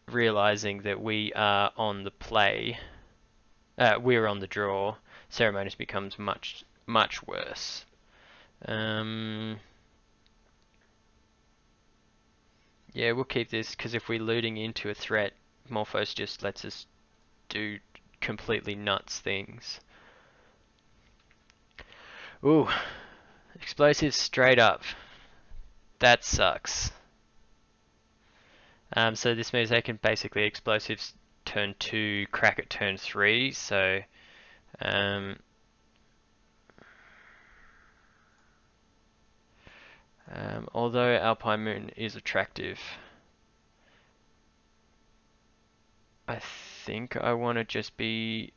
realizing that we are on the play, we're on the draw, Ceremonious becomes much, much worse. Yeah, we'll keep this, because if we're looting into a threat, Morphos just lets us do completely nuts things. Ooh, explosives straight up. That sucks. So this means they can basically explosives turn 2, crack at turn 3, so although Alpine Moon is attractive, I think I want to just be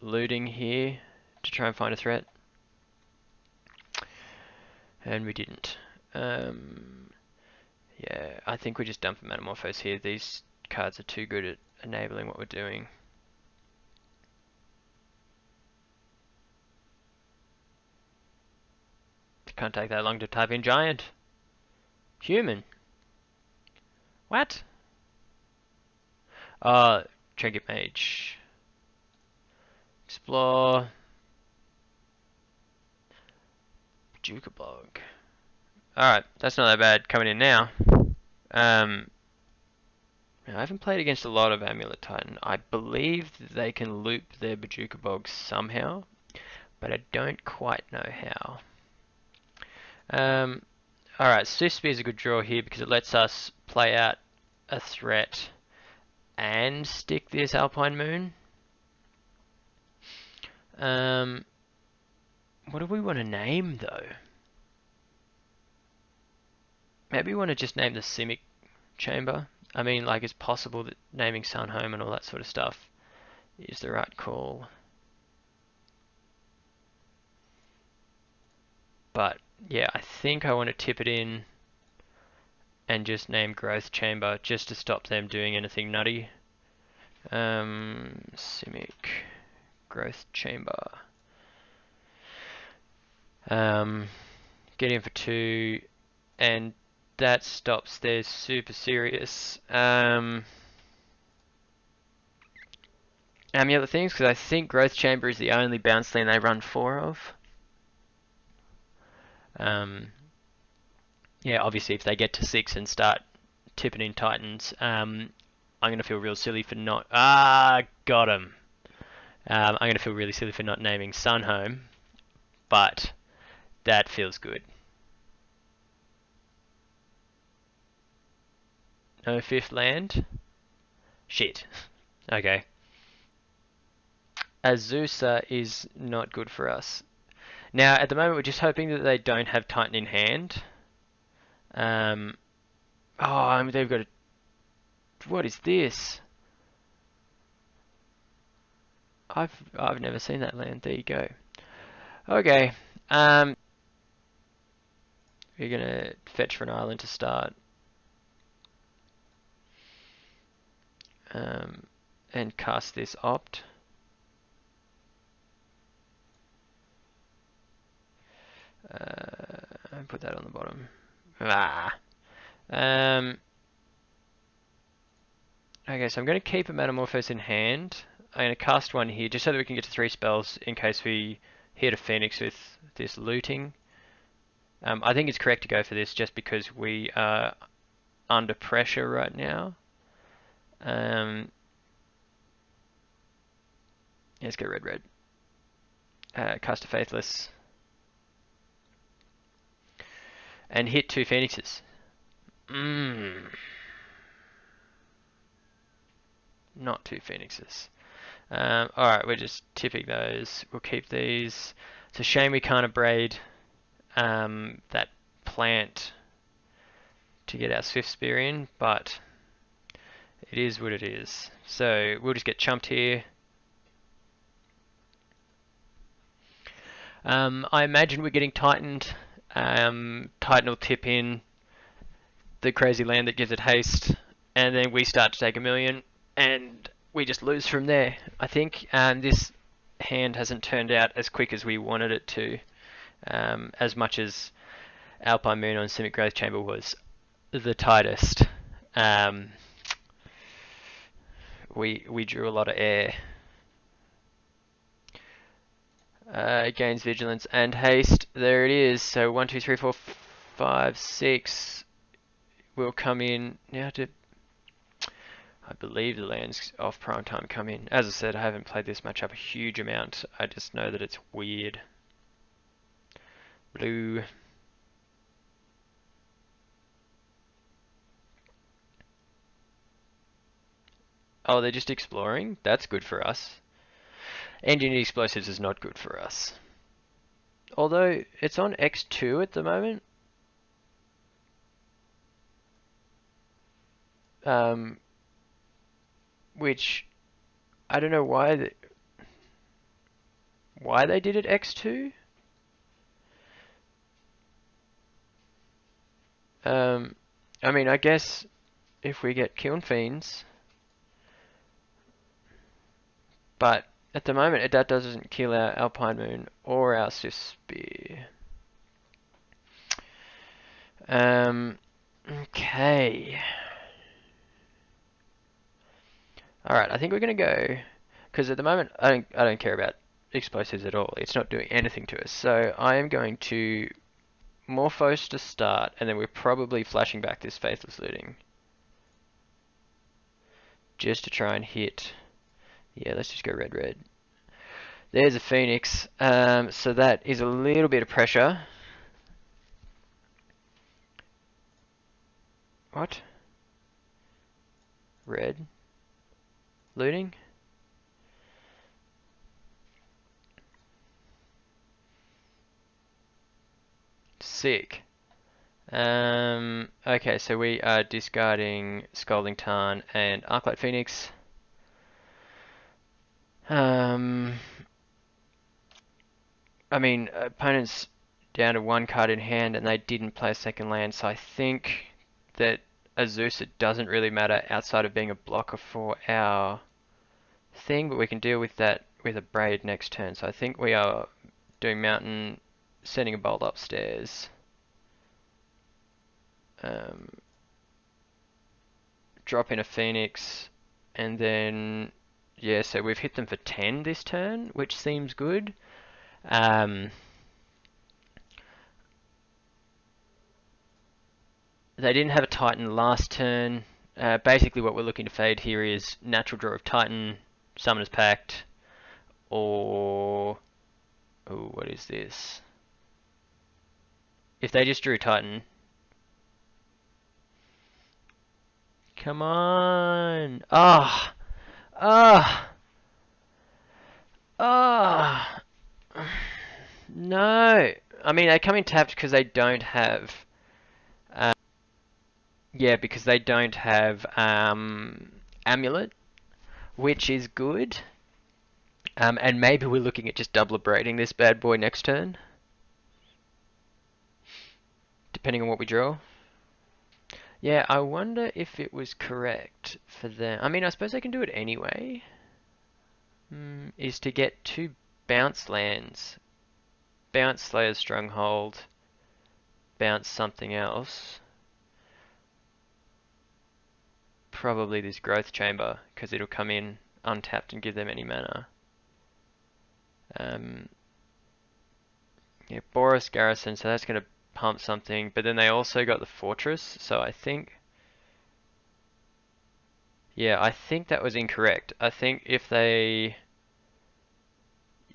looting here to try and find a threat. And we didn't. Yeah, I think we just dump a Metamorphose here. These cards are too good at enabling what we're doing. Can't take that long to type in Giant. Human. What? Trinket Mage. Explore. Jukabog. Alright, that's not that bad coming in now. I haven't played against a lot of Amulet Titan. I believe they can loop their Bajuka Bogs somehow, but I don't quite know how. Alright, Swift Spear is a good draw here because it lets us play out a threat and stick this Alpine Moon. What do we want to name though? Maybe we want to just name the Simic Chamber. I mean, like, it's possible that naming Sun Home and all that sort of stuff is the right call. But yeah, I think I want to tip it in and just name Growth Chamber just to stop them doing anything nutty. Simic Growth Chamber. Get in for 2, and that stops their super serious Amulet things, because I think Growth Chamber is the only bounce lane they run 4 of. Yeah, obviously if they get to 6 and start tipping in Titans, I'm going to feel real silly for not... got him. I'm going to feel really silly for not naming Sun Home, but that feels good. No 5th land? Shit. Okay. Azusa is not good for us. Now, at the moment, we're just hoping that they don't have Titan in hand. They've got a... What is this? I've never seen that land. There you go. Okay. We're gonna fetch for an island to start. And cast this opt. And put that on the bottom. Okay, so I'm going to keep a Metamorphose in hand. I'm going to cast one here just so that we can get to 3 spells in case we hit a Phoenix with this looting. I think it's correct to go for this just because we are under pressure right now. Let's go red. Cast a Faithless. And hit 2 Phoenixes. Not 2 Phoenixes. Alright, we're just tipping those. We'll keep these. It's a shame we can't abrade that plant to get our Swift Spear in, but it is what it is. So we'll just get chumped here. I imagine we're getting tightened. Titan will tip in the crazy land that gives it haste, and then we start to take 1,000,000, and we just lose from there. I think this hand hasn't turned out as quick as we wanted it to, as much as Alpine Moon on Simic Growth Chamber was the tightest. Um, we drew a lot of air. Gains vigilance and haste. There it is. So 1, 2, 3, 4, 5, 6 will come in now. I believe the lands off prime time come in. As I said, I haven't played this matchup a huge amount. I just know that it's weird. Blue. Oh, they're just exploring? That's good for us. Engineered explosives is not good for us. Although, it's on X2 at the moment. Which, I don't know why they did it X2. I mean, I guess if we get Kiln Fiends, but at the moment that doesn't kill our Alpine Moon or our Swift Spear. Okay. Alright, I think we're gonna go, because at the moment I don't care about explosives at all. It's not doing anything to us. So I am going to Morphos to start, and then we're probably flashing back this Faithless Looting. Just to try and hit. Yeah, let's just go red, red. There's a Phoenix. So that is a little bit of pressure. What? Red. Looting? Sick. Okay, so we are discarding Scalding Tarn and Arclight Phoenix. I mean, opponents down to 1 card in hand and they didn't play a second land, so I think that Azusa doesn't really matter outside of being a blocker for our thing, but we can deal with that with a Braid next turn. So I think we are doing Mountain, sending a Bolt upstairs. Drop in a Phoenix, and then, yeah, so we've hit them for 10 this turn, which seems good. They didn't have a Titan last turn. Basically what we're looking to fade here is natural draw of Titan, Summoner's Pact, or... oh, what is this? If they just drew Titan... come on! Ah! Ah! Ah! No! I mean, they come in tapped because they don't have... yeah, because they don't have Amulet, which is good. And maybe we're looking at just double abrading this bad boy next turn, depending on what we draw. Yeah, I wonder if it was correct for them. I mean, I suppose they can do it anyway. Is to get 2 bounce lands. Bounce Slayer's Stronghold. Bounce something else. Probably this Growth Chamber, because it'll come in untapped and give them any mana. Yeah, Boris Garrison, so that's going to pump something, but then they also got the Fortress, so I think... yeah, I think that was incorrect. I think if they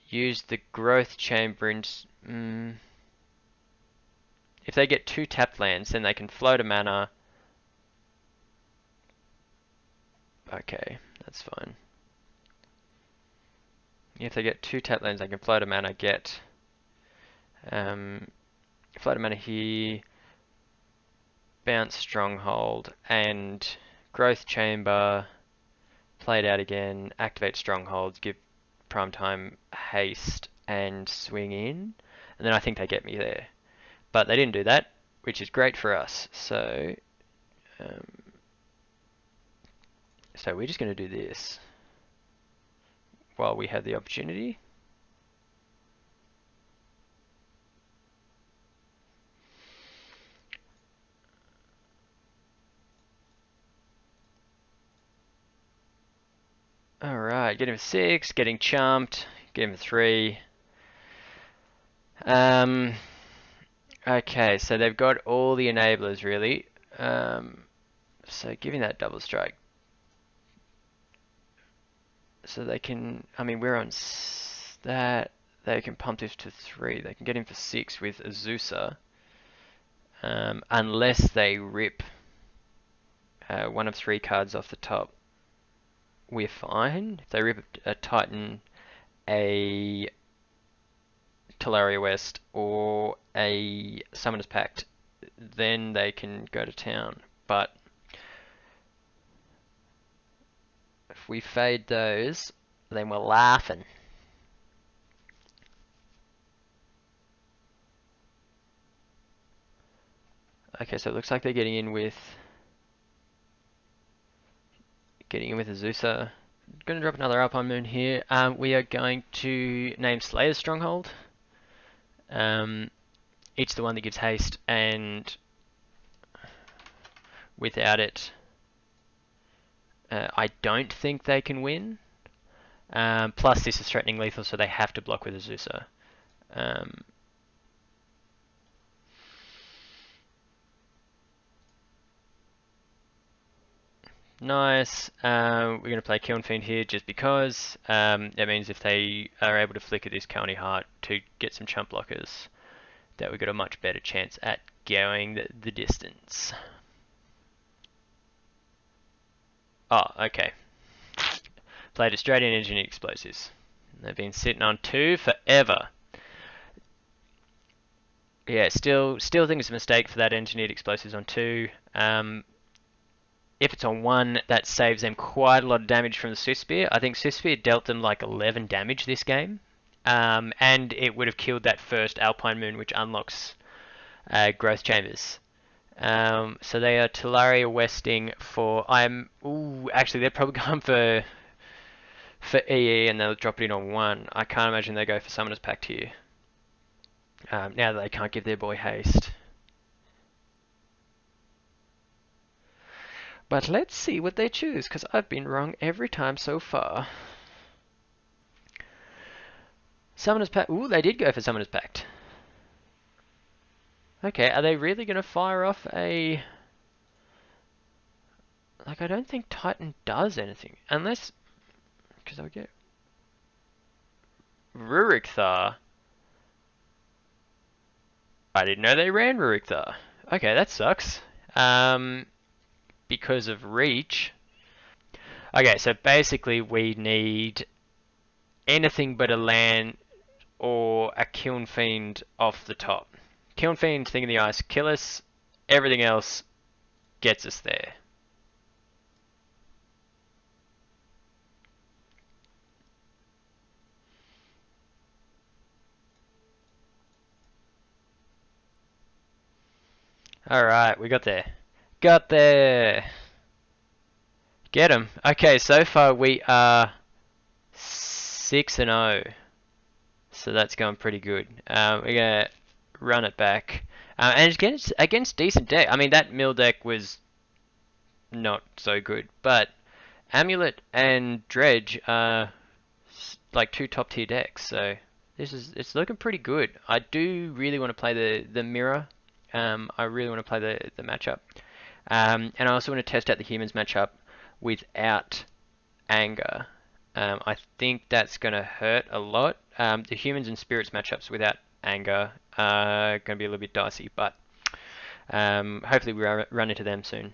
use the Growth Chamber in... if they get 2 tapped lands, then they can float a mana. Okay, that's fine. If they get 2 tapped lands, they can float a mana, get... float a mana here, bounce Stronghold, and Growth Chamber, play it out again, activate Stronghold, give Primetime haste, and swing in. And then I think they get me there. But they didn't do that, which is great for us. So we're just going to do this while we have the opportunity. Alright, get him for 6, getting chumped, get him for 3. Okay, so they've got all the enablers really. So giving that double strike. So they can, I mean, we're on that. They can pump this to 3. They can get him for 6 with Azusa. Unless they rip one of 3 cards off the top. We're fine. If they rip a Titan, a Talaria West, or a Summoner's Pact, then they can go to town. But if we fade those, then we're laughing. Okay, so it looks like they're getting in with Azusa. Going to drop another Alpine Moon here. We are going to name Slayer's Stronghold. It's the one that gives haste, and without it, I don't think they can win. Plus, this is threatening lethal, so they have to block with Azusa. Nice. We're going to play Kiln Fiend here just because. That means if they are able to flicker this County Heart to get some chump blockers, that we've got a much better chance at going the distance. Oh, okay. Played Australian Engineered Explosives. They've been sitting on 2 forever. Yeah, still think it's a mistake for that Engineered Explosives on 2. If it's on 1, that saves them quite a lot of damage from the Swift Spear. I think Swift Spear dealt them like 11 damage this game. And it would have killed that first Alpine Moon, which unlocks growth chambers. So they are Talaria Westing for... actually, they're probably going for EE, and they'll drop it in on 1. I can't imagine they go for Summoner's Pact here. Now that they can't give their boy haste. But let's see what they choose, because I've been wrong every time so far. Summoner's Pact. Ooh, they did go for Summoner's Pact. Okay, are they really going to fire off a... Like, I don't think Titan does anything. Unless... Because I'll get... Rurik Thar. I didn't know they ran Rurik Thar. Okay, that sucks. Because of reach. Okay, so basically we need anything but a land or a Kiln Fiend off the top. Kiln Fiend, Thing in the Ice, kill us. Everything else gets us there. Alright, we got there. Got there! Get him. Okay, so far we are 6-0. So that's going pretty good. We're going to run it back. And against decent deck. I mean, that mill deck was not so good. But Amulet and Dredge are like 2 top tier decks. So it's looking pretty good. I do really want to play the mirror. I really want to play the matchup. And I also want to test out the humans matchup without anger. I think that's going to hurt a lot. The humans and spirits matchups without anger are going to be a little bit dicey, but hopefully we run into them soon.